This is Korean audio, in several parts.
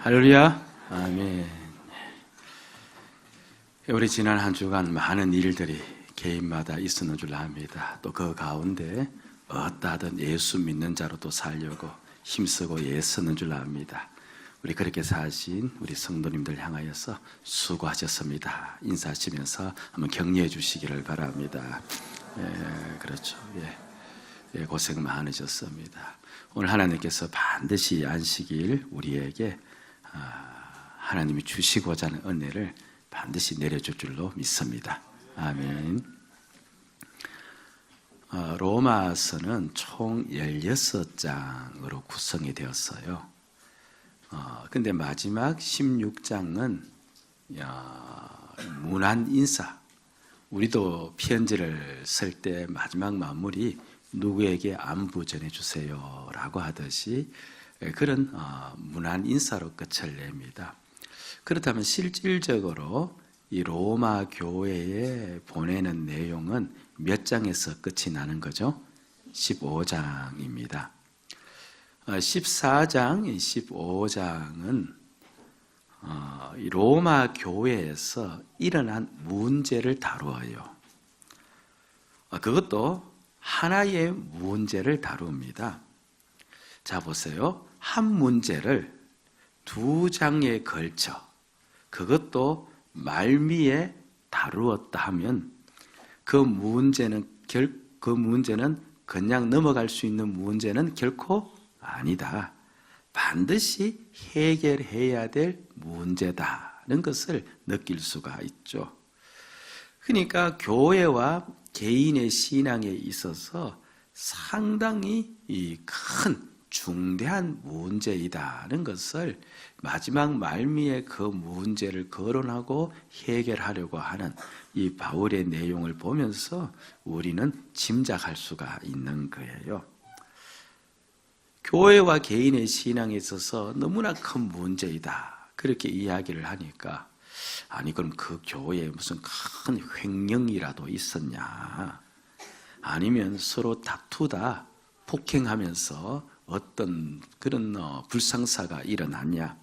할렐루야. 아멘. 우리 지난 한 주간 많은 일들이 개인마다 있었는 줄 압니다. 또 그 가운데 어떠하든 예수 믿는 자로도 살려고 힘쓰고 애쓰는 줄 압니다. 우리 그렇게 사신 우리 성도님들 향하여서 수고하셨습니다. 인사하시면서 한번 격려해 주시기를 바랍니다. 그렇죠. 고생 많으셨습니다. 오늘 하나님께서 반드시 안식일 우리에게 하나님이 주시고자 하는 은혜를 반드시 내려줄 줄로 믿습니다. 아멘. 로마서는 총 16장으로 구성이 되었어요. 근데 마지막 16장은 문안인사, 우리도 편지를 쓸 때 마지막 마무리 누구에게 안부 전해주세요 라고 하듯이 그런 문안인사로 끝을 냅니다. 그렇다면 실질적으로 이 로마 교회에 보내는 내용은 몇 장에서 끝이 나는 거죠? 15장입니다. 14장, 15장은 로마 교회에서 일어난 문제를 다루어요. 그것도 하나의 문제를 다룹니다. 자, 보세요. 한 문제를 2장에 걸쳐 그것도 말미에 다루었다 하면 그 문제는 그냥 넘어갈 수 있는 문제는 결코 아니다. 반드시 해결해야 될 문제다는 것을 느낄 수가 있죠. 그러니까 교회와 개인의 신앙에 있어서 상당히 큰 중대한 문제이다는 것을 마지막 말미에 그 문제를 거론하고 해결하려고 하는 이 바울의 내용을 보면서 우리는 짐작할 수가 있는 거예요. 교회와 개인의 신앙에 있어서 너무나 큰 문제이다, 그렇게 이야기를 하니까 아니 그럼 그 교회에 무슨 큰 횡령이라도 있었냐, 아니면 서로 다투다 폭행하면서 어떤 그런 불상사가 일어났냐,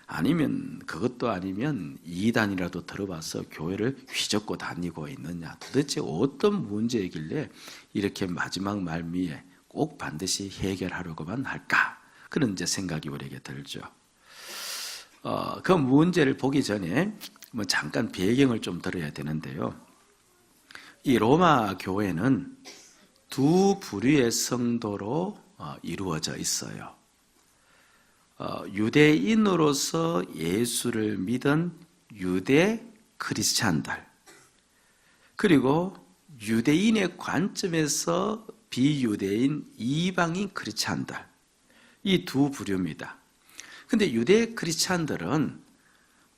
아니면 그것도 아니면 이단이라도 들어와서 교회를 휘젓고 다니고 있느냐, 도대체 어떤 문제이길래 이렇게 마지막 말미에 꼭 반드시 해결하려고만 할까, 그런 이제 생각이 우리에게 들죠. 그 문제를 보기 전에 잠깐 배경을 좀 들어야 되는데요. 이 로마 교회는 두 부류의 성도로 이루어져 있어요. 유대인으로서 예수를 믿은 유대 크리스찬들, 그리고 유대인의 관점에서 비유대인 이방인 크리스찬들, 이 두 부류입니다. 근데 유대 크리스찬들은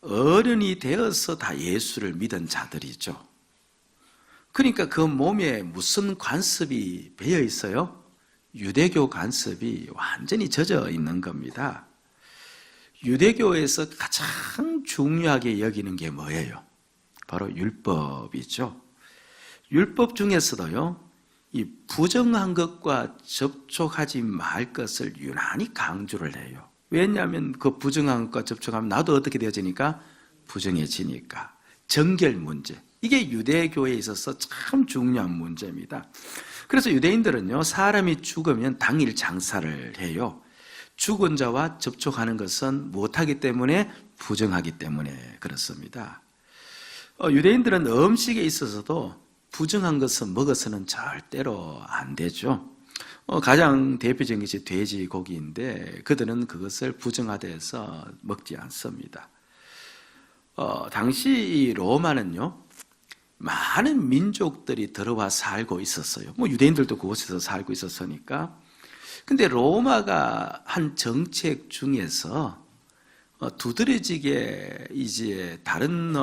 어른이 되어서 다 예수를 믿은 자들이죠. 그러니까 그 몸에 무슨 관습이 배어 있어요? 유대교 관습이 완전히 젖어 있는 겁니다. 유대교에서 가장 중요하게 여기는 게 뭐예요? 바로 율법이죠. 율법 중에서도요, 이 부정한 것과 접촉하지 말 것을 유난히 강조를 해요. 왜냐하면 그 부정한 것과 접촉하면 나도 어떻게 되어지니까? 부정해지니까. 정결 문제, 이게 유대교에 있어서 참 중요한 문제입니다. 그래서 유대인들은요, 사람이 죽으면 당일 장사를 해요. 죽은 자와 접촉하는 것은 못하기 때문에, 부정하기 때문에 그렇습니다. 유대인들은 음식에 있어서도 부정한 것은 먹어서는 절대로 안 되죠. 가장 대표적인 것이 돼지고기인데 그들은 그것을 부정하다 해서 먹지 않습니다. 당시 이 로마는요, 많은 민족들이 들어와 살고 있었어요. 유대인들도 그곳에서 살고 있었으니까. 근데 로마가 한 정책 중에서 두드러지게 이제 다른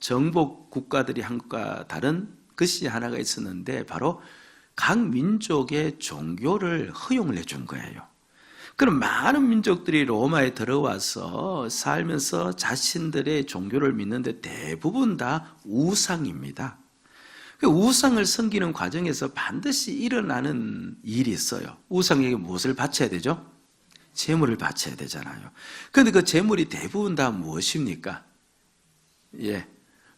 정복 국가들이 한 것과 다른 것이 하나가 있었는데, 바로 각 민족의 종교를 허용을 해준 거예요. 그럼 많은 민족들이 로마에 들어와서 살면서 자신들의 종교를 믿는데 대부분 다 우상입니다. 그 우상을 섬기는 과정에서 반드시 일어나는 일이 있어요. 우상에게 무엇을 바쳐야 되죠? 제물을 바쳐야 되잖아요. 그런데 그 제물이 대부분 다 무엇입니까? 예.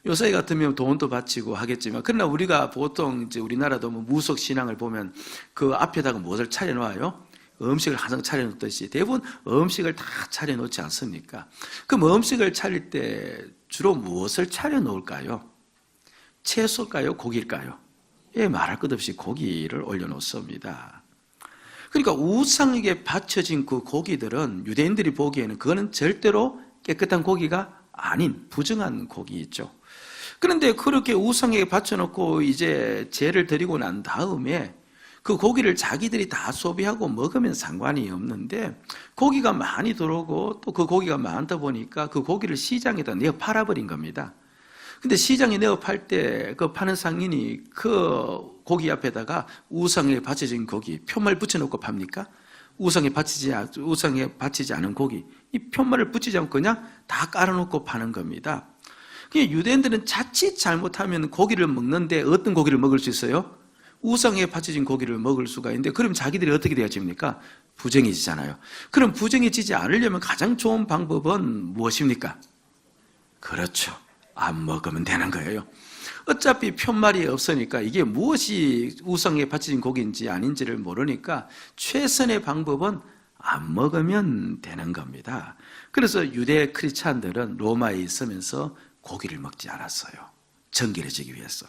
요새 같으면 돈도 바치고 하겠지만, 그러나 우리가 보통 이제 우리나라도 뭐 무속 신앙을 보면 그 앞에다가 무엇을 차려놓아요? 음식을 항상 차려놓듯이 대부분 음식을 다 차려놓지 않습니까? 그럼 음식을 차릴 때 주로 무엇을 차려놓을까요? 채소일까요? 고기일까요? 예, 말할 것 없이 고기를 올려놓습니다. 그러니까 우상에게 바쳐진 그 고기들은 유대인들이 보기에는 그거는 절대로 깨끗한 고기가 아닌 부정한 고기있죠. 그런데 그렇게 우상에게 바쳐놓고 이제 제를 드리고 난 다음에 그 고기를 자기들이 다 소비하고 먹으면 상관이 없는데, 고기가 많이 들어오고 또 그 고기가 많다 보니까 그 고기를 시장에다 내어 팔아버린 겁니다. 근데 시장에 내어 팔 때 그 파는 상인이 그 고기 앞에다가 우상에 바쳐진 고기 표말 붙여놓고 팝니까? 우상에 바치지 않은 고기, 이 표말을 붙이지 않고 그냥 다 깔아놓고 파는 겁니다. 유대인들은 자칫 잘못하면 고기를 먹는데 어떤 고기를 먹을 수 있어요? 우상에 바쳐진 고기를 먹을 수가 있는데, 그럼 자기들이 어떻게 되어집니까? 부정해지잖아요. 그럼 부정해지지 않으려면 가장 좋은 방법은 무엇입니까? 그렇죠. 안 먹으면 되는 거예요. 어차피 편말이 없으니까 이게 무엇이 우상에 바쳐진 고기인지 아닌지를 모르니까 최선의 방법은 안 먹으면 되는 겁니다. 그래서 유대 크리스찬들은 로마에 있으면서 고기를 먹지 않았어요. 정결해지기 위해서.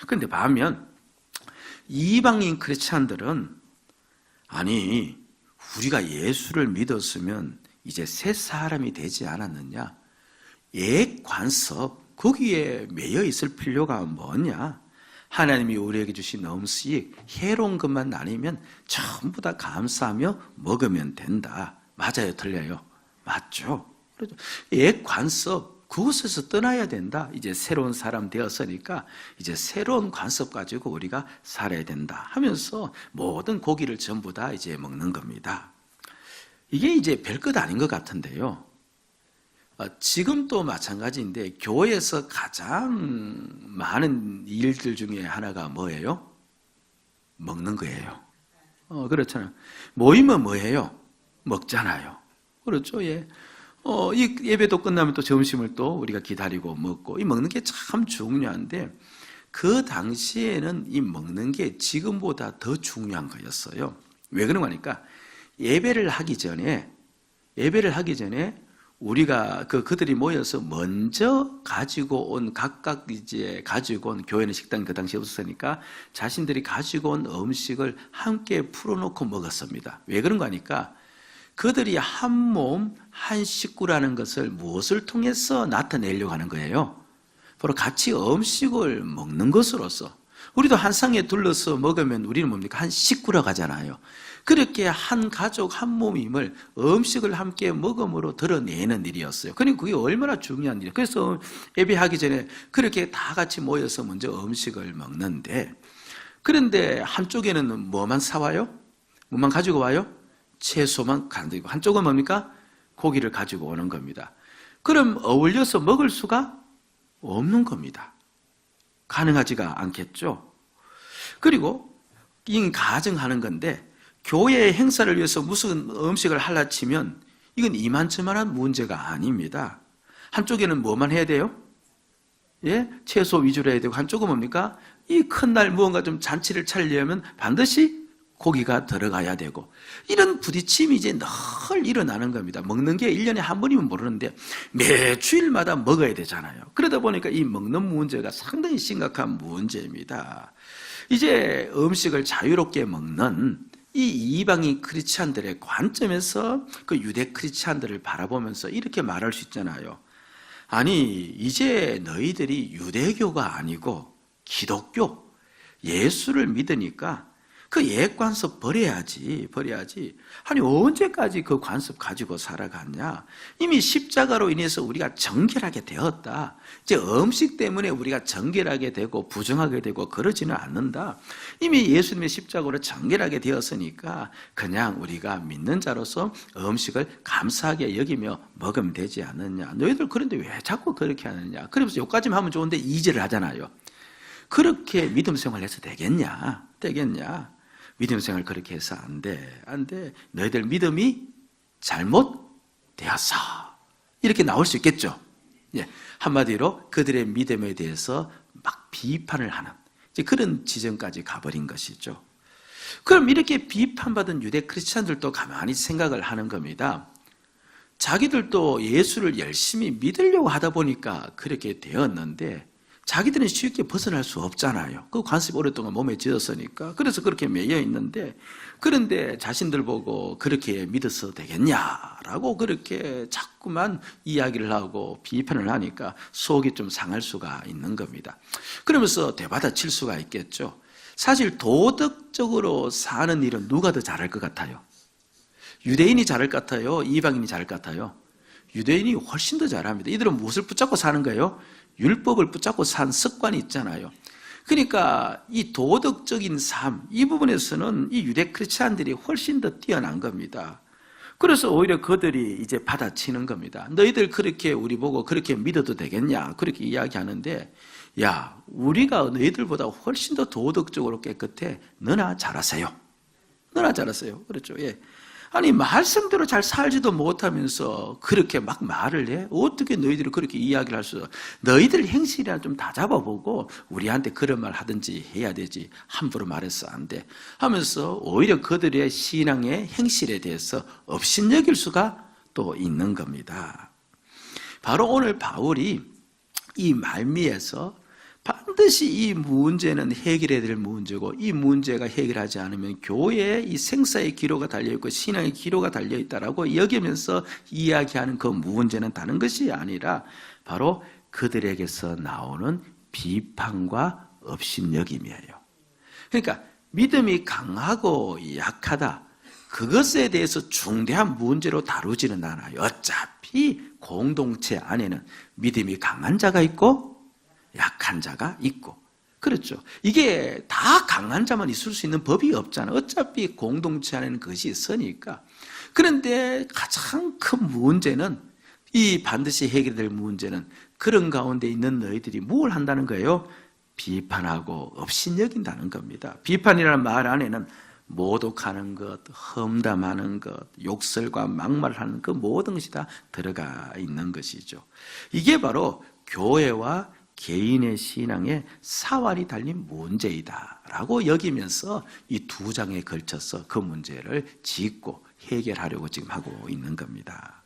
그런데 반면 이방인 크리스찬들은, 아니 우리가 예수를 믿었으면 이제 새 사람이 되지 않았느냐, 옛 관습 거기에 매여 있을 필요가 뭐냐, 하나님이 우리에게 주신 음식 해로운 것만 아니면 전부 다 감사하며 먹으면 된다. 맞아요, 틀려요? 맞죠. 옛 관습 그곳에서 떠나야 된다. 이제 새로운 사람 되었으니까 이제 새로운 관습 가지고 우리가 살아야 된다 하면서 모든 고기를 전부 다 이제 먹는 겁니다. 이게 이제 별것 아닌 것 같은데요. 지금도 마찬가지인데 교회에서 가장 많은 일들 중에 하나가 뭐예요? 먹는 거예요. 그렇잖아요. 모이면 뭐예요? 먹잖아요. 그렇죠. 예. 이 예배도 끝나면 또 점심을 또 우리가 기다리고 먹고, 이 먹는 게 참 중요한데 그 당시에는 이 먹는 게 지금보다 더 중요한 거였어요. 왜 그런 거니까 예배를 하기 전에 우리가 그들이 모여서 먼저 가지고 온, 각각 이제 가지고 온, 교회는 식당이 그 당시에 없었으니까 자신들이 가지고 온 음식을 함께 풀어놓고 먹었습니다. 왜 그런 거니까 그들이 한 몸, 한 식구라는 것을 무엇을 통해서 나타내려고 하는 거예요? 바로 같이 음식을 먹는 것으로서. 우리도 한 상에 둘러서 먹으면 우리는 뭡니까? 한 식구라고 하잖아요. 그렇게 한 가족 한 몸임을 음식을 함께 먹음으로 드러내는 일이었어요. 그러니까 그게 얼마나 중요한 일이에요. 그래서 예배하기 전에 그렇게 다 같이 모여서 먼저 음식을 먹는데, 그런데 한쪽에는 뭐만 사와요? 뭐만 가지고 와요? 채소만 가지고, 한쪽은 뭡니까? 고기를 가지고 오는 겁니다. 그럼 어울려서 먹을 수가 없는 겁니다. 가능하지가 않겠죠. 그리고 이 가정하는 건데, 교회의 행사를 위해서 무슨 음식을 하려 치면 이건 이만저만한 문제가 아닙니다. 한쪽에는 뭐만 해야 돼요? 예? 채소 위주로 해야 되고, 한쪽은 뭡니까? 이 큰 날 무언가 좀 잔치를 차리려면 반드시 고기가 들어가야 되고, 이런 부딪힘이 이제 늘 일어나는 겁니다. 먹는 게 1년에 한 번이면 모르는데 매주일마다 먹어야 되잖아요. 그러다 보니까 이 먹는 문제가 상당히 심각한 문제입니다. 이제 음식을 자유롭게 먹는 이 이방인 크리스찬들의 관점에서 그 유대 크리스찬들을 바라보면서 이렇게 말할 수 있잖아요. 아니 이제 너희들이 유대교가 아니고 기독교, 예수를 믿으니까 그 옛 관습 버려야지. 아니 언제까지 그 관습 가지고 살아갔냐? 이미 십자가로 인해서 우리가 정결하게 되었다. 이제 음식 때문에 우리가 정결하게 되고 부정하게 되고 그러지는 않는다. 이미 예수님의 십자가로 정결하게 되었으니까 그냥 우리가 믿는 자로서 음식을 감사하게 여기며 먹으면 되지 않느냐. 너희들 그런데 왜 자꾸 그렇게 하느냐? 그러면서 여기까지만 하면 좋은데 이제를 하잖아요. 그렇게 믿음 생활해서 되겠냐? 믿음 생활 그렇게 해서 안 돼. 너희들 믿음이 잘못되었어. 이렇게 나올 수 있겠죠. 예, 한마디로 그들의 믿음에 대해서 막 비판을 하는 이제 그런 지점까지 가버린 것이죠. 그럼 이렇게 비판받은 유대 크리스찬들도 가만히 생각을 하는 겁니다. 자기들도 예수를 열심히 믿으려고 하다 보니까 그렇게 되었는데 자기들은 쉽게 벗어날 수 없잖아요. 그 관습이 오랫동안 몸에 쥐었으니까. 그래서 그렇게 매여 있는데, 그런데 자신들 보고 그렇게 믿어서 되겠냐라고 그렇게 자꾸만 이야기를 하고 비판을 하니까 속이 좀 상할 수가 있는 겁니다. 그러면서 되받아칠 수가 있겠죠. 사실 도덕적으로 사는 일은 누가 더 잘할 것 같아요? 유대인이 잘할 것 같아요? 이방인이 잘할 것 같아요? 유대인이 훨씬 더 잘합니다. 이들은 무엇을 붙잡고 사는 거예요? 율법을 붙잡고 산 습관이 있잖아요. 그러니까 이 도덕적인 삶, 이 부분에서는 이 유대 크리스찬들이 훨씬 더 뛰어난 겁니다. 그래서 오히려 그들이 이제 받아치는 겁니다. 너희들 그렇게 우리 보고 그렇게 믿어도 되겠냐? 그렇게 이야기하는데, 야, 우리가 너희들보다 훨씬 더 도덕적으로 깨끗해. 너나 잘하세요. 너나 잘하세요. 그렇죠. 예. 아니, 말씀대로 잘 살지도 못하면서 그렇게 막 말을 해? 어떻게 너희들이 그렇게 이야기를 할 수, 너희들 행실이나 좀 다 잡아보고 우리한테 그런 말 하든지 해야 되지. 함부로 말해서 안 돼. 하면서 오히려 그들의 신앙의 행실에 대해서 업신여길 수가 또 있는 겁니다. 바로 오늘 바울이 이 말미에서 반드시 이 문제는 해결해야 될 문제고 이 문제가 해결하지 않으면 교회에 이 생사의 기로가 달려있고 신앙의 기로가 달려있다라고 여기면서 이야기하는 그 문제는 다른 것이 아니라 바로 그들에게서 나오는 비판과 업신여김이에요. 그러니까 믿음이 강하고 약하다, 그것에 대해서 중대한 문제로 다루지는 않아요. 어차피 공동체 안에는 믿음이 강한 자가 있고 약한 자가 있고, 그렇죠. 이게 다 강한 자만 있을 수 있는 법이 없잖아요. 어차피 공동체 안에는 그것이 있으니까. 그런데 가장 큰 문제는, 이 반드시 해결될 문제는 그런 가운데 있는 너희들이 뭘 한다는 거예요? 비판하고 업신여긴다는 겁니다. 비판이라는 말 안에는 모독하는 것, 험담하는 것, 욕설과 막말하는 그 모든 것이 다 들어가 있는 것이죠. 이게 바로 교회와 개인의 신앙에 사활이 달린 문제이다라고 여기면서 이 두 장에 걸쳐서 그 문제를 짚고 해결하려고 지금 하고 있는 겁니다.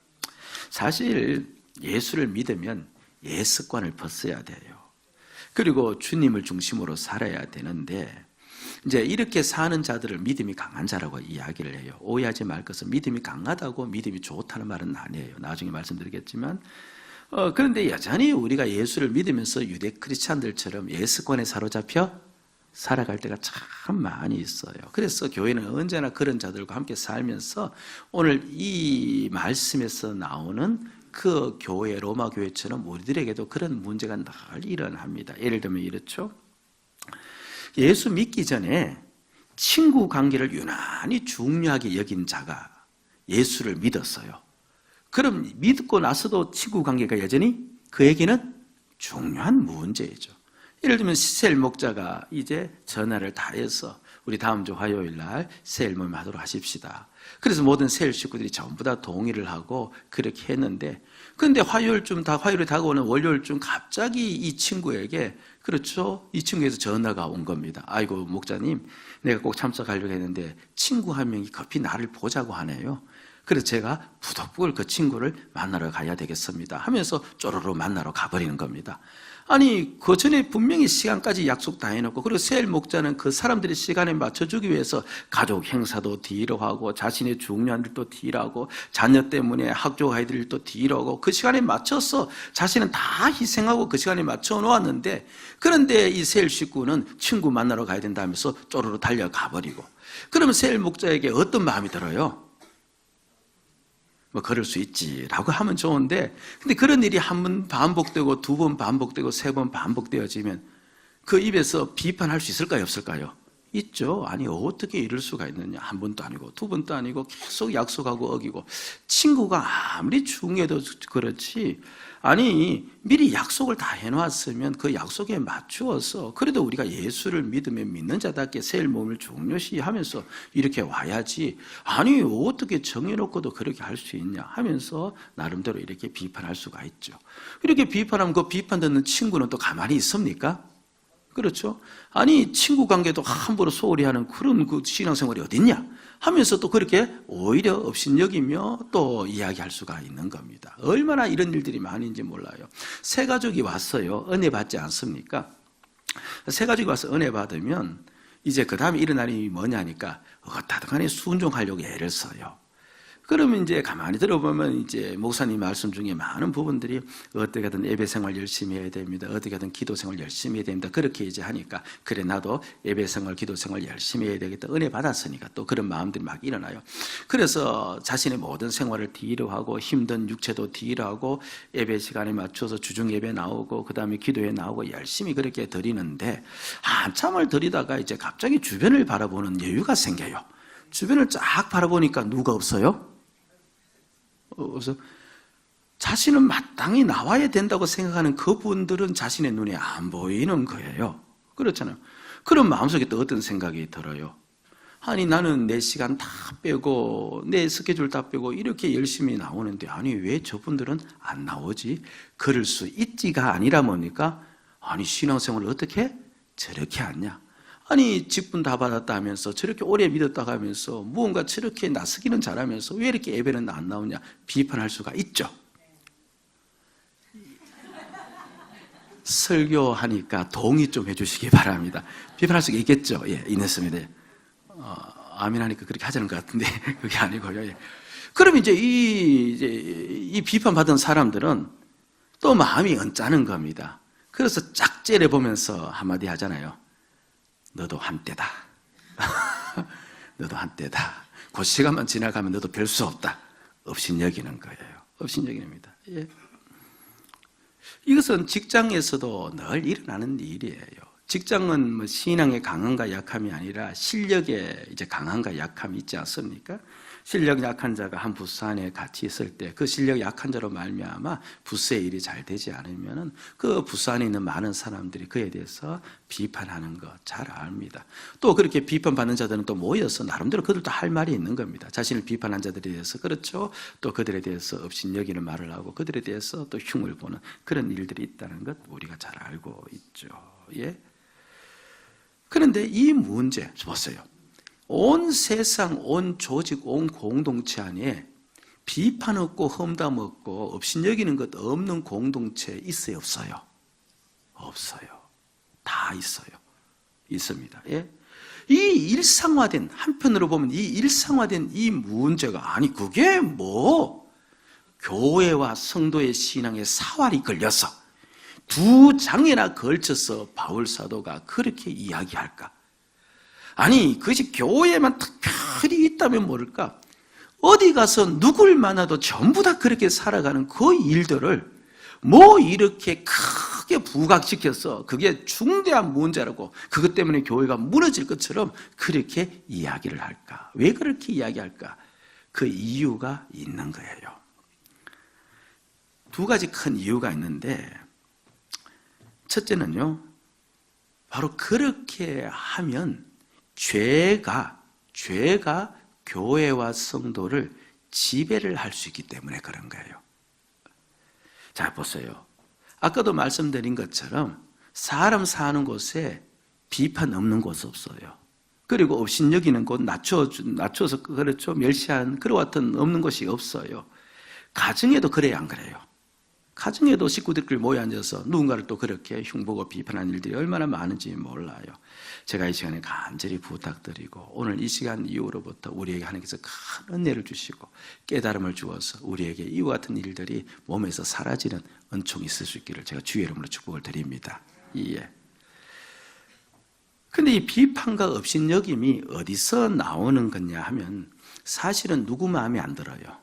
사실 예수를 믿으면 옛 습관을 벗어야 돼요. 그리고 주님을 중심으로 살아야 되는데, 이제 이렇게 사는 자들을 믿음이 강한 자라고 이야기를 해요. 오해하지 말 것은 믿음이 강하다고 믿음이 좋다는 말은 아니에요. 나중에 말씀드리겠지만, 그런데 여전히 우리가 예수를 믿으면서 유대 크리스찬들처럼 옛 습관에 사로잡혀 살아갈 때가 참 많이 있어요. 그래서 교회는 언제나 그런 자들과 함께 살면서 오늘 이 말씀에서 나오는 그 교회, 로마 교회처럼 우리들에게도 그런 문제가 늘 일어납니다. 예를 들면 이렇죠. 예수 믿기 전에 친구 관계를 유난히 중요하게 여긴 자가 예수를 믿었어요. 그럼 믿고 나서도 친구 관계가 여전히 그에게는 중요한 문제이죠. 예를 들면 세일 목자가 이제 전화를 다 해서 우리 다음 주 화요일 날 세일 모임 하도록 하십시다. 그래서 모든 세일 식구들이 전부 다 동의를 하고 그렇게 했는데, 그런데 화요일이 다가오는 월요일쯤 갑자기 이 친구에게, 그렇죠, 이 친구에서 전화가 온 겁니다. 아이고 목자님, 내가 꼭 참석하려고 했는데 친구 한 명이 급히 나를 보자고 하네요. 그래서 제가 부득불 그 친구를 만나러 가야 되겠습니다 하면서 쪼르르 만나러 가버리는 겁니다. 아니, 그 전에 분명히 시간까지 약속 다 해놓고, 그리고 세일 목자는 그 사람들의 시간에 맞춰주기 위해서 가족 행사도 딜하고 자신의 중요한 일도 딜하고 자녀 때문에 학교 가야 될 일도 딜하고 그 시간에 맞춰서 자신은 다 희생하고 그 시간에 맞춰 놓았는데, 그런데 이 세일 식구는 친구 만나러 가야 된다면서 쪼르르 달려가 버리고, 그러면 세일 목자에게 어떤 마음이 들어요? 뭐 그럴 수 있지라고 하면 좋은데, 근데 그런 일이 한 번 반복되고 두 번 반복되고 세 번 반복되어지면 그 입에서 비판할 수 있을까요, 없을까요? 있죠. 아니 어떻게 이럴 수가 있느냐. 한 번도 아니고 두 번도 아니고 계속 약속하고 어기고 친구가 아무리 중요해도 그렇지 아니 미리 약속을 다 해놨으면 그 약속에 맞추어서 그래도 우리가 예수를 믿으면 믿는 자답게 새 몸을 중요시하면서 이렇게 와야지 아니 어떻게 정해놓고도 그렇게 할 수 있냐 하면서 나름대로 이렇게 비판할 수가 있죠. 이렇게 비판하면 그 비판 듣는 친구는 또 가만히 있습니까? 그렇죠? 아니 친구 관계도 함부로 소홀히 하는 그런 그 신앙생활이 어딨냐 하면서 또 그렇게 오히려 업신여기며 또 이야기할 수가 있는 겁니다. 얼마나 이런 일들이 많은지 몰라요. 새 가족이 왔어요. 은혜 받지 않습니까? 새 가족이 와서 은혜 받으면 이제 그 다음에 일어날 일이 뭐냐니까 어떻게든 순종하려고 애를 써요. 그러면 이제 가만히 들어보면 이제 목사님 말씀 중에 많은 부분들이 어떻게든 예배 생활 열심히 해야 됩니다. 어떻게든 기도 생활 열심히 해야 됩니다. 그렇게 이제 하니까 그래 나도 예배 생활, 기도 생활 열심히 해야 되겠다. 은혜 받았으니까 또 그런 마음들이 막 일어나요. 그래서 자신의 모든 생활을 뒤로 하고 힘든 육체도 뒤로 하고 예배 시간에 맞춰서 주중 예배 나오고 그 다음에 기도에 나오고 열심히 그렇게 드리는데 한참을 드리다가 이제 갑자기 주변을 바라보는 여유가 생겨요. 주변을 쫙 바라보니까 누가 없어요? 그래서 자신은 마땅히 나와야 된다고 생각하는 그분들은 자신의 눈에 안 보이는 거예요. 그렇잖아요. 그런 마음속에 또 어떤 생각이 들어요? 아니 나는 내 시간 다 빼고 내 스케줄 다 빼고 이렇게 열심히 나오는데 아니 왜 저분들은 안 나오지? 그럴 수 있지가 아니라 뭡니까? 아니 신앙생활을 어떻게 저렇게 하냐? 아니 직분 다 받았다 하면서 저렇게 오래 믿었다고 하면서 무언가 저렇게 나서기는 잘하면서 왜 이렇게 예배는 안 나오냐 비판할 수가 있죠. 설교하니까 동의 좀 해주시기 바랍니다. 비판할 수가 있겠죠. 예, 있습니다. 아멘 하니까 그렇게 하자는 것 같은데 그게 아니고요. 예. 그럼 이제 이 비판받은 사람들은 또 마음이 언짢은 겁니다. 그래서 짝 째려보면서 한마디 하잖아요. 너도 한때다. 너도 한때다. 그 시간만 지나가면 너도 별 수 없다. 업신여기는 거예요. 업신여기입니다. 예. 이것은 직장에서도 늘 일어나는 일이에요. 직장은 뭐 신앙의 강함과 약함이 아니라 실력의 이제 강함과 약함이 있지 않습니까? 실력 약한 자가 한 부서 안에 같이 있을 때 그 실력 약한 자로 말미암아 부서의 일이 잘 되지 않으면은 그 부서 안에 있는 많은 사람들이 그에 대해서 비판하는 거 잘 압니다. 또 그렇게 비판받는 자들은 또 모여서 나름대로 그들도 할 말이 있는 겁니다. 자신을 비판한 자들에 대해서 그렇죠. 또 그들에 대해서 업신여기는 말을 하고 그들에 대해서 또 흉을 보는 그런 일들이 있다는 것 우리가 잘 알고 있죠. 예. 그런데 이 문제 보세요. 온 세상, 온 조직, 온 공동체 안에 비판 없고 험담 없고 업신여기는 것 없는 공동체 있어요, 없어요? 없어요. 다 있어요. 있습니다. 예? 이 일상화된, 한편으로 보면 이 일상화된 이 문제가 아니 그게 뭐 교회와 성도의 신앙에 사활이 걸려서 두 장에나 걸쳐서 바울 사도가 그렇게 이야기할까? 아니 그것이 교회에만 특별히 있다면 모를까? 어디 가서 누굴 만나도 전부 다 그렇게 살아가는 그 일들을 뭐 이렇게 크게 부각시켜서 그게 중대한 문제라고 그것 때문에 교회가 무너질 것처럼 그렇게 이야기를 할까? 왜 그렇게 이야기할까? 그 이유가 있는 거예요. 두 가지 큰 이유가 있는데 첫째는요, 바로 그렇게 하면 죄가 교회와 성도를 지배를 할 수 있기 때문에 그런 거예요. 자, 보세요. 아까도 말씀드린 것처럼 사람 사는 곳에 비판 없는 곳 없어요. 그리고 업신여기는 곳 낮춰서 그렇죠. 멸시한 그런 같은 없는 곳이 없어요. 가정에도 그래야 안 그래요. 가정에도 식구들끼리 모여 앉아서 누군가를 또 그렇게 흉보고 비판하는 일들이 얼마나 많은지 몰라요. 제가 이 시간에 간절히 부탁드리고 오늘 이 시간 이후로부터 우리에게 하나님께서 큰 은혜를 주시고 깨달음을 주어서 우리에게 이와 같은 일들이 몸에서 사라지는 은총이 있을 수 있기를 제가 주의 이름으로 축복을 드립니다. 예. 근데 이 비판과 업신여김이 어디서 나오는 거냐 하면 사실은 누구 마음에 안 들어요.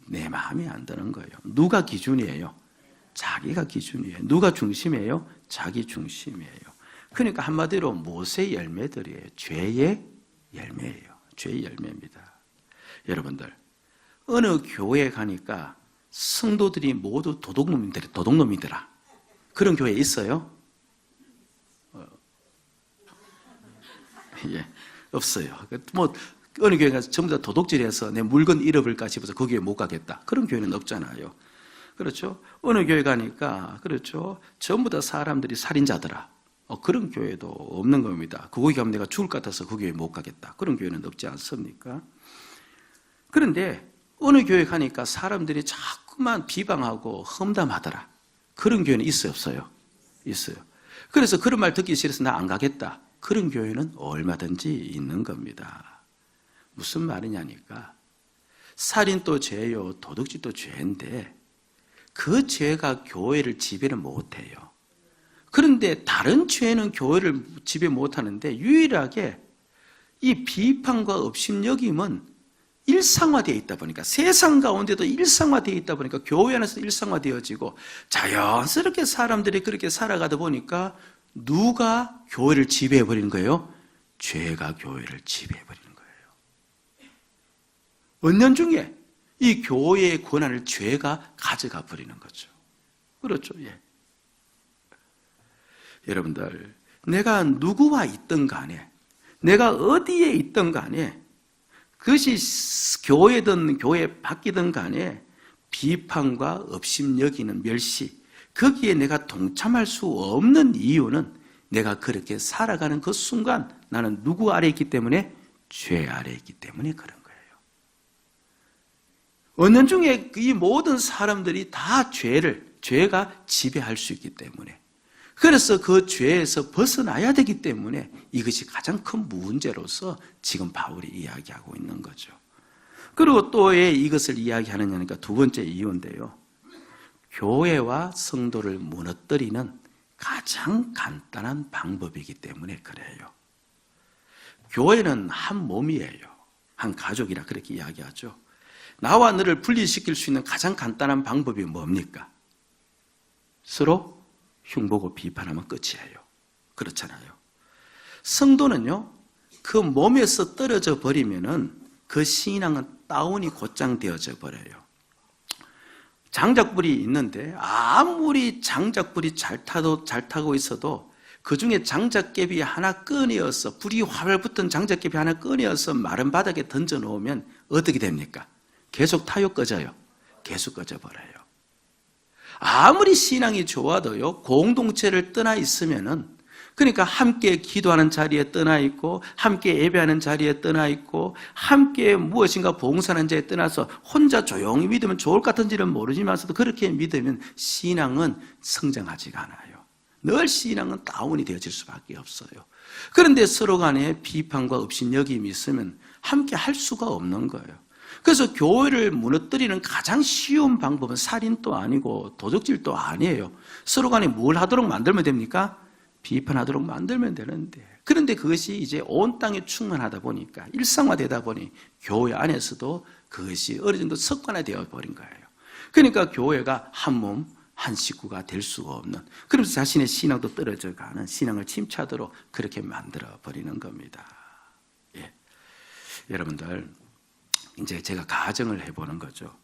내 마음에 안 드는 거예요. 누가 기준이에요? 자기가 기준이에요. 누가 중심이에요? 자기 중심이에요. 그러니까 한마디로 모세의 열매들이에요. 죄의 열매예요. 죄의 열매입니다. 여러분들, 어느 교회에 가니까 성도들이 모두 도둑놈이더라. 그런 교회 있어요? 예, 없어요. 뭐 어느 교회 가서 전부 다 도둑질해서 내 물건 잃어버릴까 싶어서 그 교회 못 가겠다. 그런 교회는 없잖아요. 그렇죠? 어느 교회 가니까 그렇죠? 전부 다 사람들이 살인자더라. 그런 교회도 없는 겁니다. 그 교회 가면 내가 죽을 것 같아서 그 교회 못 가겠다. 그런 교회는 없지 않습니까? 그런데 어느 교회 가니까 사람들이 자꾸만 비방하고 험담하더라. 그런 교회는 있어요, 없어요? 있어요. 그래서 그런 말 듣기 싫어서 나 안 가겠다. 그런 교회는 얼마든지 있는 겁니다. 무슨 말이냐니까 살인도 죄요, 도둑질도 죄인데 그 죄가 교회를 지배를 못해요. 그런데 다른 죄는 교회를 지배 못하는데 유일하게 이 비판과 업신여김은 일상화되어 있다 보니까, 세상 가운데도 일상화되어 있다 보니까 교회 안에서 일상화되어지고 자연스럽게 사람들이 그렇게 살아가다 보니까 누가 교회를 지배해버리는 거예요? 죄가 교회를 지배해버리는 거예요. 은연중에 이 교회의 권한을 죄가 가져가 버리는 거죠. 그렇죠. 예. 여러분들, 내가 누구와 있든 간에, 내가 어디에 있든 간에, 그것이 교회든 교회 밖이든 간에 비판과 업심여기는 멸시, 거기에 내가 동참할 수 없는 이유는 내가 그렇게 살아가는 그 순간 나는 누구 아래에 있기 때문에? 죄 아래에 있기 때문에 그런 거예요. 은연중에 이 모든 사람들이 다 죄가 지배할 수 있기 때문에, 그래서 그 죄에서 벗어나야 되기 때문에 이것이 가장 큰 문제로서 지금 바울이 이야기하고 있는 거죠. 그리고 또 왜 이것을 이야기하느냐니까 두 번째 이유인데요. 교회와 성도를 무너뜨리는 가장 간단한 방법이기 때문에 그래요. 교회는 한 몸이에요. 한 가족이라 그렇게 이야기하죠. 나와 너를 분리시킬 수 있는 가장 간단한 방법이 뭡니까? 서로 흉보고 비판하면 끝이에요. 그렇잖아요. 성도는요, 그 몸에서 떨어져 버리면은 그 신앙은 다운이 곧장 되어져 버려요. 장작불이 있는데 아무리 장작불이 잘 타고 있어도 그 중에 장작개비 하나 꺼내어서, 불이 활활 붙은 장작개비 하나 꺼내어서 마른 바닥에 던져 놓으면 어떻게 됩니까? 계속 타요, 꺼져요? 계속 꺼져 버려요. 아무리 신앙이 좋아도요, 공동체를 떠나 있으면은, 그러니까 함께 기도하는 자리에 떠나 있고, 함께 예배하는 자리에 떠나 있고, 함께 무엇인가 봉사하는 자리에 떠나서 혼자 조용히 믿으면 좋을 것 같은지는 모르지만서도 그렇게 믿으면 신앙은 성장하지가 않아요. 늘 신앙은 다운이 되어질 수밖에 없어요. 그런데 서로 간에 비판과 업신여김이 있으면 함께 할 수가 없는 거예요. 그래서 교회를 무너뜨리는 가장 쉬운 방법은 살인도 아니고 도둑질도 아니에요. 서로 간에 뭘 하도록 만들면 됩니까? 비판하도록 만들면 되는데, 그런데 그것이 이제 온 땅에 충만하다 보니까, 일상화되다 보니 교회 안에서도 그것이 어느 정도 습관화되어 버린 거예요. 그러니까 교회가 한 몸, 한 식구가 될 수가 없는, 그러면서 자신의 신앙도 떨어져 가는, 신앙을 침체하도록 그렇게 만들어 버리는 겁니다. 예. 여러분들, 이제 제가 가정을 해보는 거죠.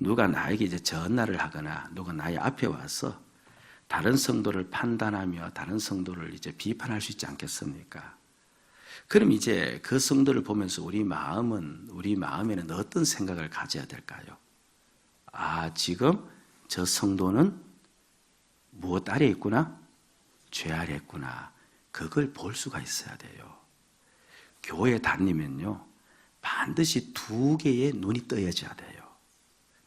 누가 나에게 이제 전화를 하거나 누가 나의 앞에 와서 다른 성도를 판단하며 다른 성도를 이제 비판할 수 있지 않겠습니까? 그럼 이제 그 성도를 보면서 우리 마음에는 어떤 생각을 가져야 될까요? 아, 지금 저 성도는 무엇 아래 있구나? 죄 아래 있구나. 그걸 볼 수가 있어야 돼요. 교회 다니면요, 반드시 두 개의 눈이 떠야져야 돼요.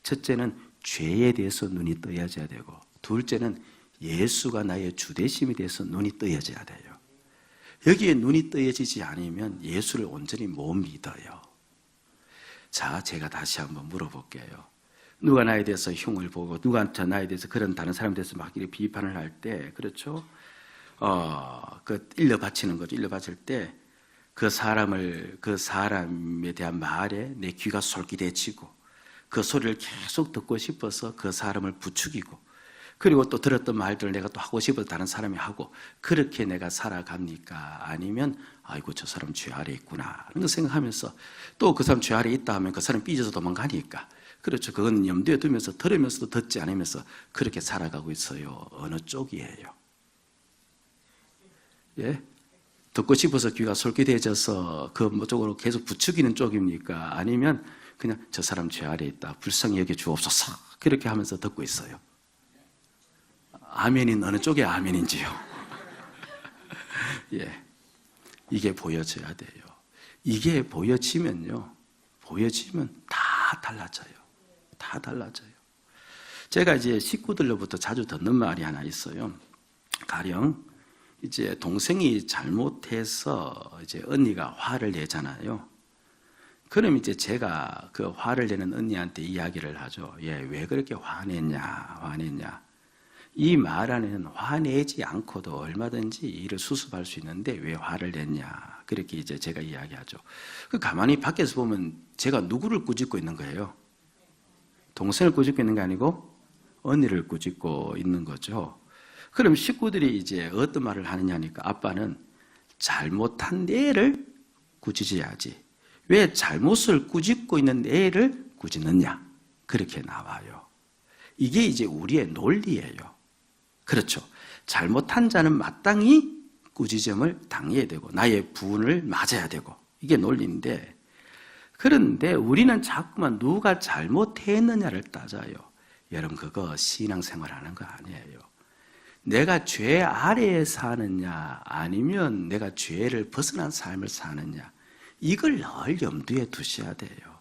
첫째는 죄에 대해서 눈이 떠야져야 되고, 둘째는 예수가 나의 주되심에 대해서 눈이 떠야져야 돼요. 여기에 눈이 떠야지지 않으면 예수를 온전히 못 믿어요. 자, 제가 다시 한번 물어볼게요. 누가 나에 대해서 흉을 보고, 누가 나에 대해서 그런 다른 사람에 대해서 막 이렇게 비판을 할 때, 그렇죠? 일러 바치는 거죠. 일러 바칠 때, 그 사람에 대한 말에 내 귀가 솔깃해지고, 그 소리를 계속 듣고 싶어서 그 사람을 부추기고, 그리고 또 들었던 말들을 내가 또 하고 싶어서 다른 사람이 하고, 그렇게 내가 살아갑니까? 아니면 아이고 저 사람 죄 아래 있구나 하는 거 생각하면서, 또 그 사람 죄 아래 있다 하면 그 사람 삐져서 도망가니까, 그렇죠, 그건 염두에 두면서 들으면서도 듣지 않으면서 그렇게 살아가고 있어요. 어느 쪽이에요? 예? 듣고 싶어서 귀가 솔깃해져서 그 쪽으로 계속 부추기는 쪽입니까? 아니면 그냥 저 사람 죄 아래 있다, 불쌍히 여겨 주옵소서, 그렇게 하면서 듣고 있어요. 아멘인 어느 쪽에 아멘인지요? 예, 이게 보여져야 돼요. 이게 보여지면 다 달라져요. 다 달라져요. 제가 이제 식구들로부터 자주 듣는 말이 하나 있어요. 가령 이제 동생이 잘못해서 이제 언니가 화를 내잖아요. 그럼 이제 제가 그 화를 내는 언니한테 이야기를 하죠. 얘 왜 그렇게 화냈냐. 이 말 안에는 화내지 않고도 얼마든지 일을 수습할 수 있는데 왜 화를 냈냐. 그렇게 이제 제가 이야기하죠. 그 가만히 밖에서 보면 제가 누구를 꾸짖고 있는 거예요? 동생을 꾸짖고 있는 게 아니고 언니를 꾸짖고 있는 거죠. 그럼 식구들이 이제 어떤 말을 하느냐니까, 아빠는 잘못한 애를 꾸짖어야지 왜 잘못을 꾸짖고 있는 애를 꾸짖느냐, 그렇게 나와요. 이게 이제 우리의 논리예요. 그렇죠. 잘못한 자는 마땅히 꾸짖음을 당해야 되고 나의 분을 맞아야 되고, 이게 논리인데, 그런데 우리는 자꾸만 누가 잘못했느냐를 따져요. 여러분, 그거 신앙생활하는 거 아니에요. 내가 죄 아래에 사느냐 아니면 내가 죄를 벗어난 삶을 사느냐, 이걸 늘 염두에 두셔야 돼요.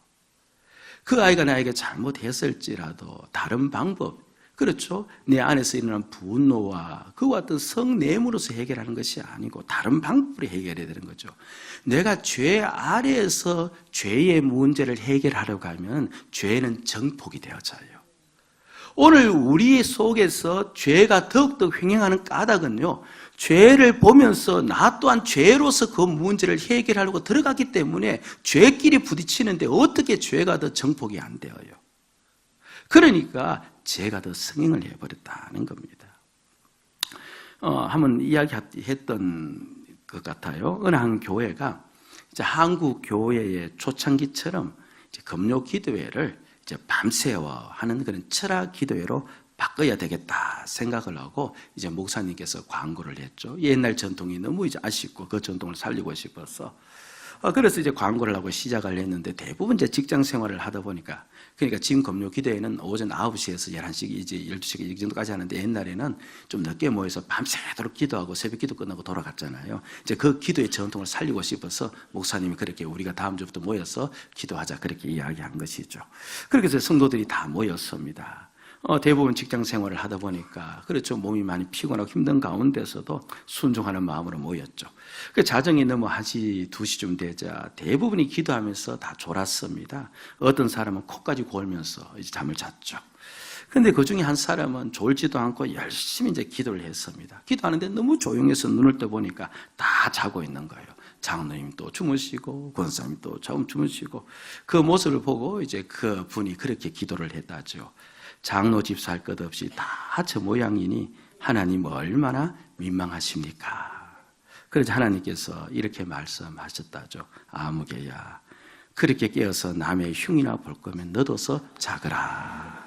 그 아이가 나에게 잘못했을지라도 다른 방법, 그렇죠, 내 안에서 일어난 분노와 그와 같은 성내물로서 해결하는 것이 아니고 다른 방법으로 해결해야 되는 거죠. 내가 죄 아래에서 죄의 문제를 해결하려고 하면 죄는 정폭이 되어져요. 오늘 우리 속에서 죄가 더욱더 횡행하는 까닭은요, 죄를 보면서 나 또한 죄로서 그 문제를 해결하려고 들어갔기 때문에 죄끼리 부딪히는데 어떻게 죄가 더 정폭이 안 되어요? 그러니까 죄가 더 승행을 해버렸다는 겁니다. 한번 이야기했던 것 같아요. 어느 한 교회가 이제 한국 교회의 초창기처럼 이제 금요 기도회를 이제 밤새워 하는 그런 철학 기도회로 바꿔야 되겠다 생각을 하고 이제 목사님께서 광고를 했죠. 옛날 전통이 너무 이제 아쉽고 그 전통을 살리고 싶어서 그래서 이제 광고를 하고 시작을 했는데, 대부분 이제 직장 생활을 하다 보니까, 그러니까 지금 금요 기도회는 오전 9시에서 11시 이제 12시 이 정도까지 하는데, 옛날에는 좀 늦게 모여서 밤새도록 기도하고 새벽 기도 끝나고 돌아갔잖아요. 이제 그 기도의 전통을 살리고 싶어서 목사님이 그렇게 우리가 다음 주부터 모여서 기도하자, 그렇게 이야기한 것이죠. 그렇게 해서 성도들이 다 모였습니다. 대부분 직장 생활을 하다 보니까, 그렇죠, 몸이 많이 피곤하고 힘든 가운데서도 순종하는 마음으로 모였죠. 그 자정이 넘어 1시, 2시쯤 되자 대부분이 기도하면서 다 졸았습니다. 어떤 사람은 코까지 골면서 이제 잠을 잤죠. 그런데 그 중에 한 사람은 졸지도 않고 열심히 이제 기도를 했습니다. 기도하는데 너무 조용해서 눈을 떠보니까 다 자고 있는 거예요. 장로님 또 주무시고 권사님 또 주무시고, 그 모습을 보고 이제 그 분이 그렇게 기도를 했다죠. 장로 집사 할 것 없이 다 저 모양이니 하나님 얼마나 민망하십니까? 그래서 하나님께서 이렇게 말씀하셨다죠. 아무개야, 그렇게 깨어서 남의 흉이나 볼 거면 너도서 자거라.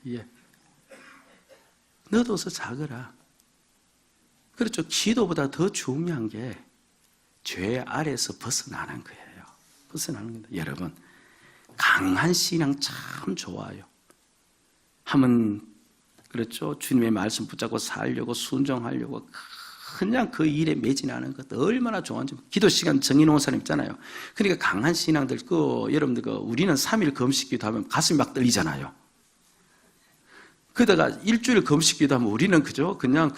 예, 너도서 자거라. 그렇죠. 기도보다 더 중요한 게 죄 아래에서 벗어나는 거예요. 벗어나는 겁니다. 여러분, 강한 신앙 참 좋아요. 한번 그렇죠, 주님의 말씀 붙잡고 살려고 순종하려고 그냥 그 일에 매진하는 것 얼마나 좋은지. 기도 시간 정해놓은 사람 있잖아요. 그러니까 강한 신앙들, 여러분들 우리는 3일 금식기도 하면 가슴이 막 떨리잖아요. 그러다가 일주일 금식기도 하면 우리는 그죠, 그냥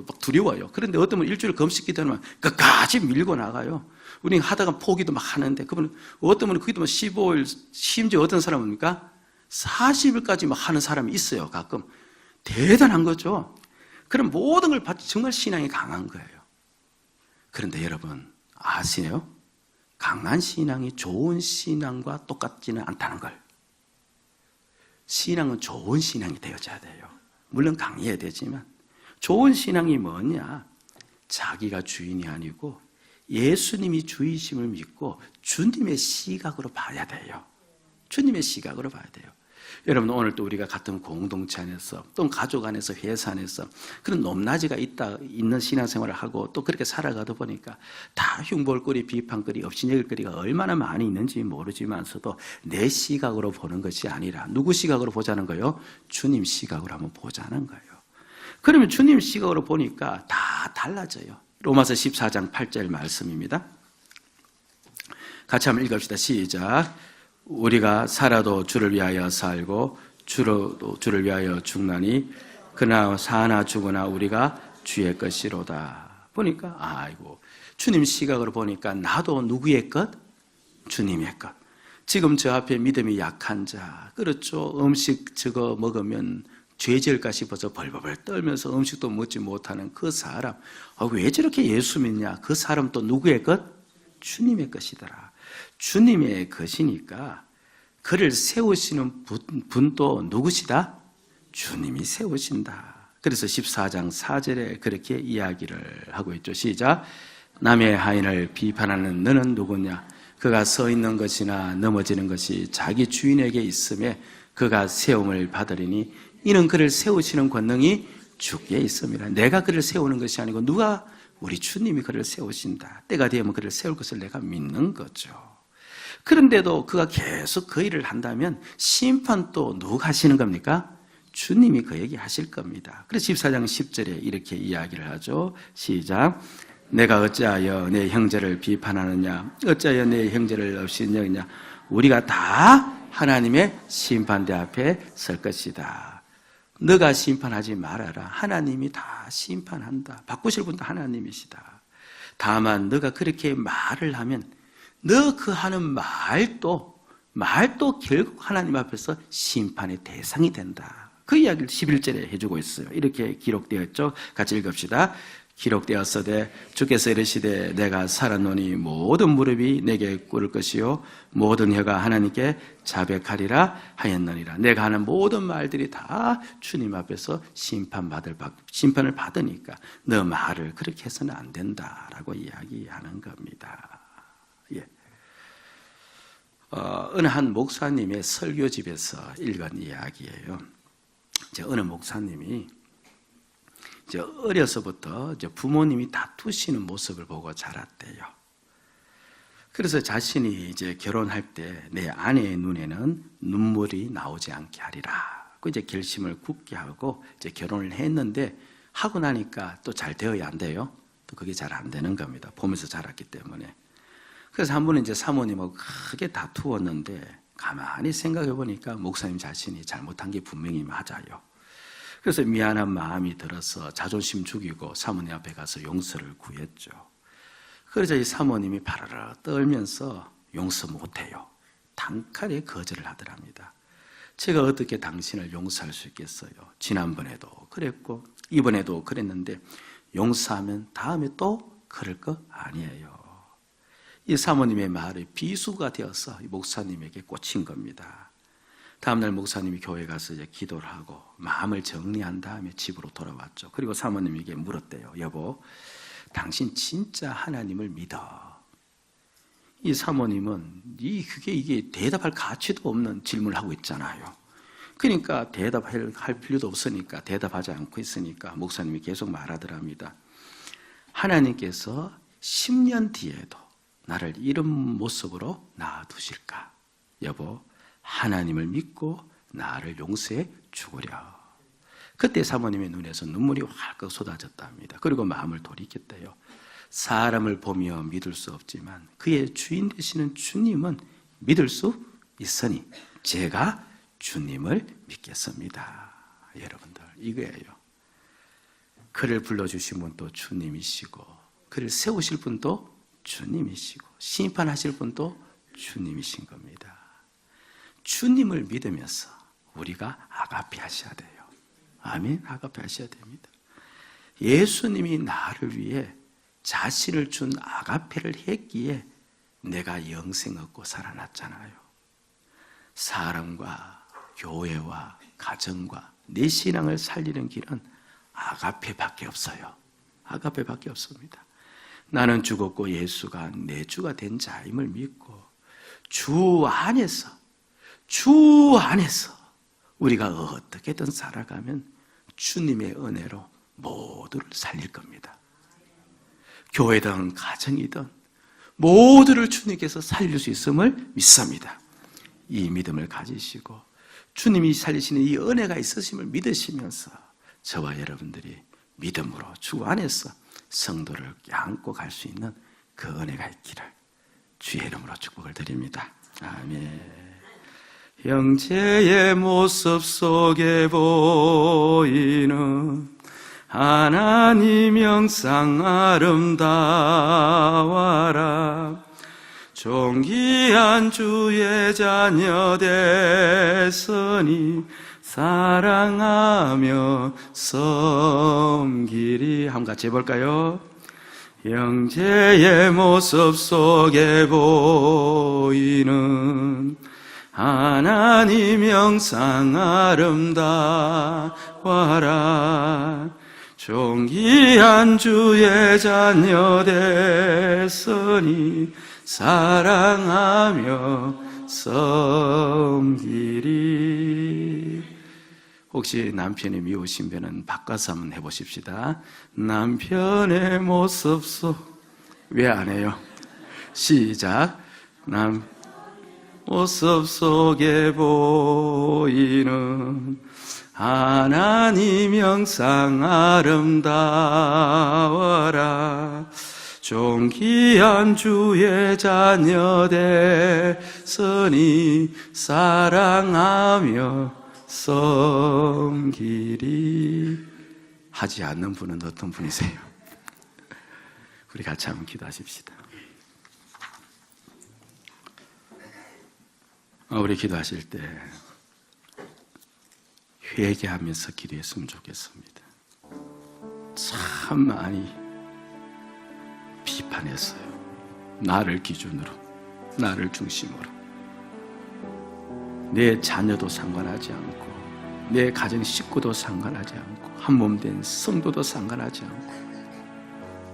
막 두려워요. 그런데 어떤 분 일주일 금식기도 하면 끝까지 밀고 나가요. 우리 하다가 포기도 막 하는데, 그분 어떤 분은 기도만 15일, 심지어 어떤 사람입니까? 40일까지 막 하는 사람이 있어요. 가끔. 대단한 거죠. 그럼 모든 걸 바치 정말 신앙이 강한 거예요. 그런데 여러분 아시네요? 강한 신앙이 좋은 신앙과 똑같지는 않다는 걸. 신앙은 좋은 신앙이 되어져야 돼요. 물론 강해야 되지만 좋은 신앙이 뭐냐? 자기가 주인이 아니고 예수님이 주이심을 믿고 주님의 시각으로 봐야 돼요. 주님의 시각으로 봐야 돼요. 여러분, 오늘 또 우리가 같은 공동체 안에서 또 가족 안에서 회사 안에서 그런 높낮이가 있는 신앙생활을 하고 또 그렇게 살아가다 보니까 다 흉볼거리 비판거리 업신여길거리가 얼마나 많이 있는지 모르지만서도 내 시각으로 보는 것이 아니라 누구 시각으로 보자는 거예요? 주님 시각으로 한번 보자는 거예요. 그러면 주님 시각으로 보니까 다 달라져요. 로마서 14장 8절 말씀입니다. 같이 한번 읽읍시다. 시작. 우리가 살아도 주를 위하여 살고 주를 위하여 죽나니 그러나 사나 죽으나 우리가 주의 것이로다. 보니까 아이고, 주님 시각으로 보니까 나도 누구의 것? 주님의 것. 지금 저 앞에 믿음이 약한 자, 그렇죠, 음식 저거 먹으면 죄질까 싶어서 벌벌 떨면서 음식도 먹지 못하는 그 사람, 왜 저렇게 예수 믿냐? 그 사람 또 누구의 것? 주님의 것이더라. 주님의 것이니까 그를 세우시는 분도 누구시다? 주님이 세우신다. 그래서 14장 4절에 그렇게 이야기를 하고 있죠. 시작. 남의 하인을 비판하는 너는 누구냐? 그가 서 있는 것이나 넘어지는 것이 자기 주인에게 있음에 그가 세움을 받으리니 이는 그를 세우시는 권능이 주께 있음이라. 내가 그를 세우는 것이 아니고 누가? 우리 주님이 그를 세우신다. 때가 되면 그를 세울 것을 내가 믿는 거죠. 그런데도 그가 계속 그 일을 한다면 심판 또 누가 하시는 겁니까? 주님이 그에게 하실 겁니다. 그래서 14장 10절에 이렇게 이야기를 하죠. 시작. 내가 어찌하여 내 형제를 비판하느냐? 어찌하여 내 형제를 없이 여기냐? 우리가 다 하나님의 심판대 앞에 설 것이다. 너가 심판하지 말아라. 하나님이 다 심판한다. 바꾸실 분도 하나님이시다. 다만 너가 그렇게 말을 하면 너 그 하는 말도 결국 하나님 앞에서 심판의 대상이 된다. 그 이야기를 11절에 해주고 있어요. 이렇게 기록되어 있죠. 같이 읽읍시다. 기록되었으되 주께서 이르시되 내가 살았노니 모든 무릎이 내게 꿇을 것이요 모든 혀가 하나님께 자백하리라 하였느니라. 내가 하는 모든 말들이 다 주님 앞에서 심판을 받으니까 너 말을 그렇게 해서는 안 된다라고 이야기하는 겁니다. 예. 어느 한 목사님의 설교집에서 읽은 이야기예요. 어느 목사님이 어려서부터 부모님이 다투시는 모습을 보고 자랐대요. 그래서 자신이 이제 결혼할 때 내 아내의 눈에는 눈물이 나오지 않게 하리라. 그 이제 결심을 굳게 하고 이제 결혼을 했는데 하고 나니까 또 잘 되어야 안 돼요. 또 그게 잘 안 되는 겁니다. 보면서 자랐기 때문에. 그래서 한 번은 이제 사모님하고 크게 다투었는데 가만히 생각해 보니까 목사님 자신이 잘못한 게 분명히 맞아요. 그래서 미안한 마음이 들어서 자존심 죽이고 사모님 앞에 가서 용서를 구했죠. 그러자 이 사모님이 바라라 떨면서 용서 못해요. 단칼에 거절을 하더랍니다. 제가 어떻게 당신을 용서할 수 있겠어요? 지난번에도 그랬고 이번에도 그랬는데 용서하면 다음에 또 그럴 거 아니에요. 이 사모님의 말이 비수가 되어서 목사님에게 꽂힌 겁니다. 다음날 목사님이 교회 가서 이제 기도를 하고 마음을 정리한 다음에 집으로 돌아왔죠. 그리고 사모님에게 물었대요. 여보, 당신 진짜 하나님을 믿어? 이 사모님은 이게 대답할 가치도 없는 질문을 하고 있잖아요. 그러니까 대답할 필요도 없으니까 대답하지 않고 있으니까 목사님이 계속 말하더랍니다. 하나님께서 10년 뒤에도 나를 이런 모습으로 놔두실까? 여보, 하나님을 믿고 나를 용서해 주구려. 그때 사모님의 눈에서 눈물이 활컥 쏟아졌답니다. 그리고 마음을 돌이켰대요. 사람을 보며 믿을 수 없지만 그의 주인 되시는 주님은 믿을 수 있으니 제가 주님을 믿겠습니다. 여러분들, 이거예요. 그를 불러주신 분도 주님이시고 그를 세우실 분도 주님이시고 심판하실 분도 주님이신 겁니다. 주님을 믿으면서 우리가 아가페 하셔야 돼요. 아멘. 아가페 하셔야 됩니다. 예수님이 나를 위해 자신을 준 아가페를 했기에 내가 영생 얻고 살아났잖아요. 사람과 교회와 가정과 내 신앙을 살리는 길은 아가페밖에 없어요. 아가페밖에 없습니다. 나는 죽었고 예수가 내 주가 된 자임을 믿고 주 안에서 우리가 어떻게든 살아가면 주님의 은혜로 모두를 살릴 겁니다. 교회든 가정이든 모두를 주님께서 살릴 수 있음을 믿습니다. 이 믿음을 가지시고 주님이 살리시는 이 은혜가 있으심을 믿으시면서 저와 여러분들이 믿음으로 주 안에서 성도를 안고 갈 수 있는 그 은혜가 있기를 주의 이름으로 축복을 드립니다. 아멘. 형제의 모습 속에 보이는 하나님 형상 아름다워라. 존귀한 주의 자녀 됐으니 사랑하며 섬기리. 한번 같이 해볼까요? 형제의 모습 속에 보이는 하나님 형상 아름다워라. 존귀한 주의 자녀 됐으니 사랑하며 섬기리. 혹시 남편이 미우신 분은 바꿔서 한번 해보십시다. 남편의 모습 속 왜 안 해요? 시작. 모습 속에 보이는 하나님 형상 아름다워라. 존귀한 주의 자녀 됐으니 사랑하며 섬기리. 하지 않는 분은 어떤 분이세요? 우리 같이 한번 기도하십시다. 우리 기도하실 때 회개하면서 기도했으면 좋겠습니다. 참 많이 비판했어요. 나를 기준으로, 나를 중심으로. 내 자녀도 상관하지 않고, 내 가정 식구도 상관하지 않고, 한몸된 성도도 상관하지 않고,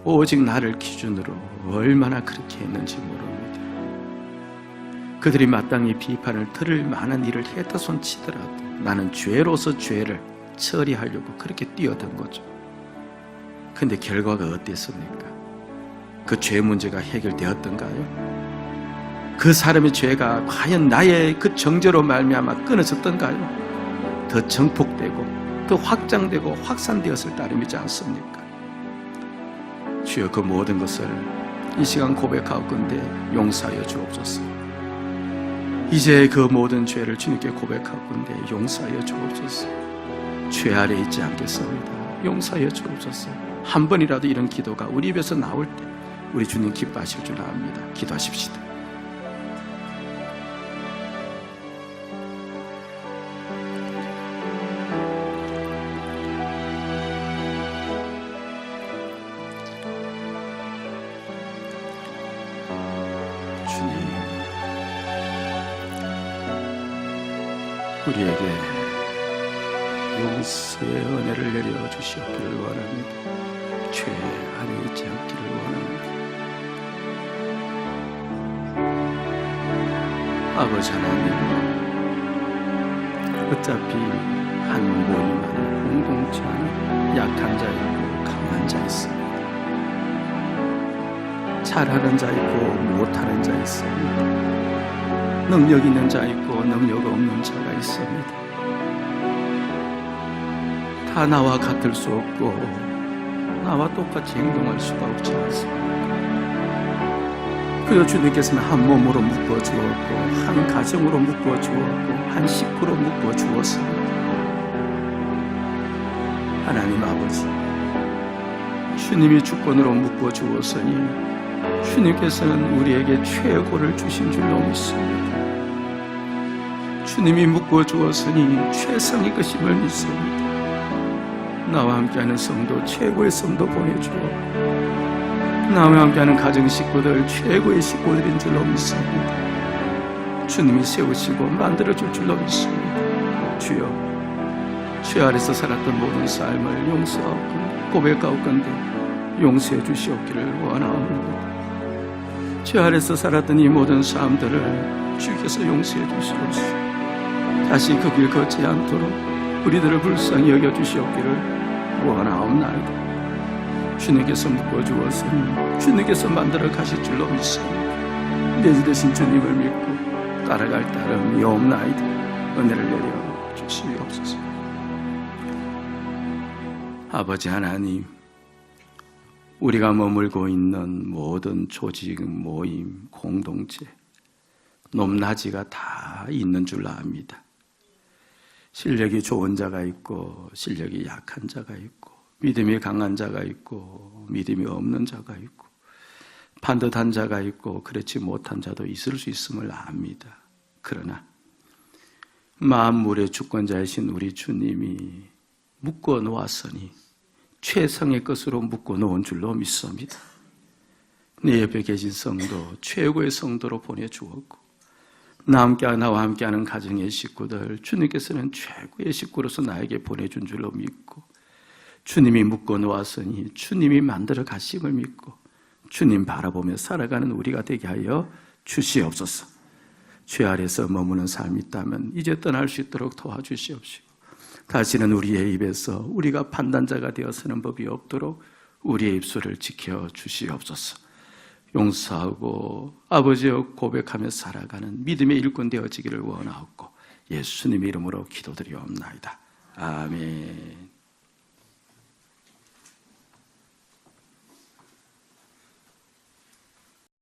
오직 나를 기준으로 얼마나 그렇게 했는지 모릅니다. 그들이 마땅히 비판을 들을 만한 일을 했다 손치더라도 나는 죄로서 죄를 처리하려고 그렇게 뛰어든 거죠. 근데 결과가 어땠습니까? 그 죄 문제가 해결되었던가요? 그 사람의 죄가 과연 나의 그 정죄로 말미암아 끊어졌던가요? 더 증폭되고 더 확장되고 확산되었을 따름이지 않습니까? 주여, 그 모든 것을 이 시간 고백하건대 용서하여 주옵소서. 이제 그 모든 죄를 주님께 고백하건대 용서하여 주옵소서. 죄 아래 있지 않겠습니다. 용서하여 주옵소서. 한 번이라도 이런 기도가 우리 입에서 나올 때 우리 주님 기뻐하실 줄 압니다. 기도하십시다. 우리에게 용서의 은혜를 내려주시옵기를 원합니다. 죄 안에 있지 않기를 원합니다. 아버지 하나님, 어차피 한 몸이만은 공동체는 약한 자 있고 강한 자 있습니다. 잘하는 자 있고 못하는 자 있습니다. 능력 있는 자 있고 능력 없는 자가 있습니다. 다 나와 같을 수 없고 나와 똑같이 행동할 수가 없지 않습니까? 그저 주님께서는 한 몸으로 묶어 주었고 한 가정으로 묶어 주었고 한 식구로 묶어 주었습니다. 하나님 아버지, 주님이 주권으로 묶어 주었으니 주님께서는 우리에게 최고를 주신 줄로 믿습니다. 주님이 묶어 주었으니 최상의 것임을 믿습니다. 나와 함께하는 성도 최고의 성도 보내주었고 나와 함께하는 가정 식구들 최고의 식구들인 줄로 믿습니다. 주님이 세우시고 만들어줄 줄로 믿습니다. 주여, 죄 아래서 살았던 모든 삶을 용서하고 고백하옵건대 용서해 주시옵기를 원하옵나이다. 죄 아래서 살았던 이 모든 삶들을 주께서 용서해 주시옵시고 다시 그 길 걷지 않도록 우리들을 불쌍히 여겨 주시옵기를 원하옵나이다. 주님께서 묶어주었으니 주님께서 만들어 가실 줄로 믿습니다. 내주 되신 주님을 믿고 따라갈 따름이 없나이다. 은혜를 내려 주시옵소서. 아버지 하나님, 우리가 머물고 있는 모든 조직, 모임, 공동체, 높낮이가 다 있는 줄 압니다. 실력이 좋은 자가 있고 실력이 약한 자가 있고 믿음이 강한 자가 있고 믿음이 없는 자가 있고 반듯한 자가 있고 그렇지 못한 자도 있을 수 있음을 압니다. 그러나 만물의 주권자이신 우리 주님이 묶어 놓았으니 최상의 것으로 묶어 놓은 줄로 믿습니다. 내 옆에 계신 성도 최고의 성도로 보내주었고 나와 함께하는 가정의 식구들 주님께서는 최고의 식구로서 나에게 보내준 줄로 믿고 주님이 묶어 놓았으니 주님이 만들어 가심을 믿고 주님 바라보며 살아가는 우리가 되게 하여 주시옵소서. 죄 아래서 머무는 삶이 있다면 이제 떠날 수 있도록 도와주시옵시고 다시는 우리의 입에서 우리가 판단자가 되어서는 법이 없도록 우리의 입술을 지켜주시옵소서. 용서하고 아버지여 고백하며 살아가는 믿음의 일꾼 되어지기를 원하옵고 예수님의 이름으로 기도드리옵나이다. 아멘.